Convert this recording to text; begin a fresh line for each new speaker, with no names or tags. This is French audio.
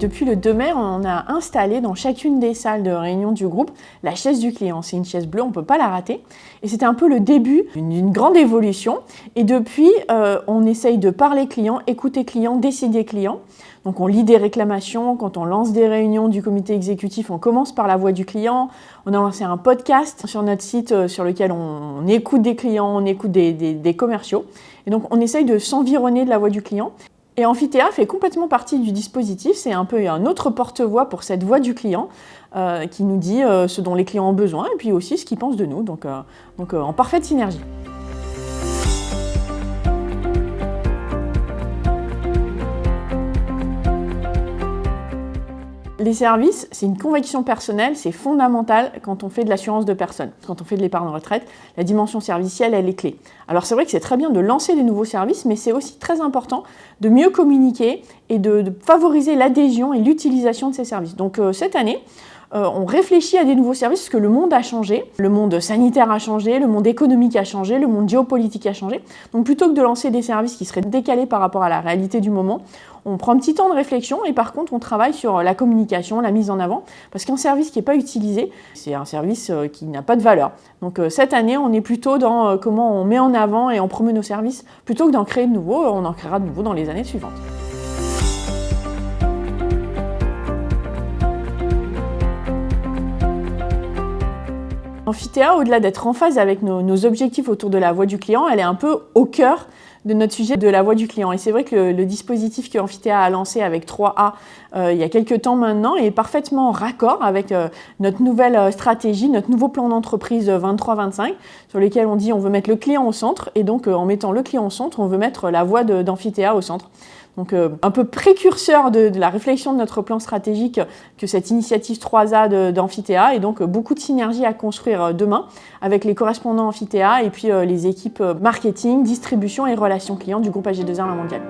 Depuis le 2 mai, on a installé dans chacune des salles de réunion du groupe la chaise du client. C'est une chaise bleue, on ne peut pas la rater. Et c'était un peu le début d'une grande évolution. Et depuis, on essaye de parler client, écouter client, décider client. Donc on lit des réclamations, quand on lance des réunions du comité exécutif, on commence par la voix du client. On a lancé un podcast sur notre site sur lequel on écoute des clients, on écoute des commerciaux. Et donc on essaye de s'environner de la voix du client. Et Amphithéa fait complètement partie du dispositif, c'est un peu un autre porte-voix pour cette voix du client qui nous dit ce dont les clients ont besoin et puis aussi ce qu'ils pensent de nous, donc en parfaite synergie. Les services, c'est une conviction personnelle, c'est fondamental quand on fait de l'assurance de personnes. Quand on fait de l'épargne retraite, la dimension servicielle, elle est clé. Alors c'est vrai que c'est très bien de lancer des nouveaux services, mais c'est aussi très important de mieux communiquer et de favoriser l'adhésion et l'utilisation de ces services. Donc cette année, on réfléchit à des nouveaux services parce que le monde a changé, le monde sanitaire a changé, le monde économique a changé, le monde géopolitique a changé. Donc plutôt que de lancer des services qui seraient décalés par rapport à la réalité du moment, on prend un petit temps de réflexion et par contre on travaille sur la communication, la mise en avant, parce qu'un service qui n'est pas utilisé, c'est un service qui n'a pas de valeur. Donc cette année, on est plutôt dans comment on met en avant et on promeut nos services, plutôt que d'en créer de nouveaux, on en créera de nouveaux dans les années suivantes. Amphithéa, au-delà d'être en phase avec nos objectifs autour de la voix du client, elle est un peu au cœur de notre sujet de la voix du client. Et c'est vrai que le dispositif que Amphithéa a lancé avec 3A il y a quelques temps maintenant est parfaitement raccord avec notre nouvelle stratégie, notre nouveau plan d'entreprise 23-25, sur lequel on dit on veut mettre le client au centre. Et donc en mettant le client au centre, on veut mettre la voix d'Amphithéa au centre. Donc un peu précurseur de la réflexion de notre plan stratégique que cette initiative 3A d'Amphithéa, et donc beaucoup de synergies à construire demain avec les correspondants Amphithéa et puis les équipes marketing, distribution et relations clients du groupe AG2R La Mondiale.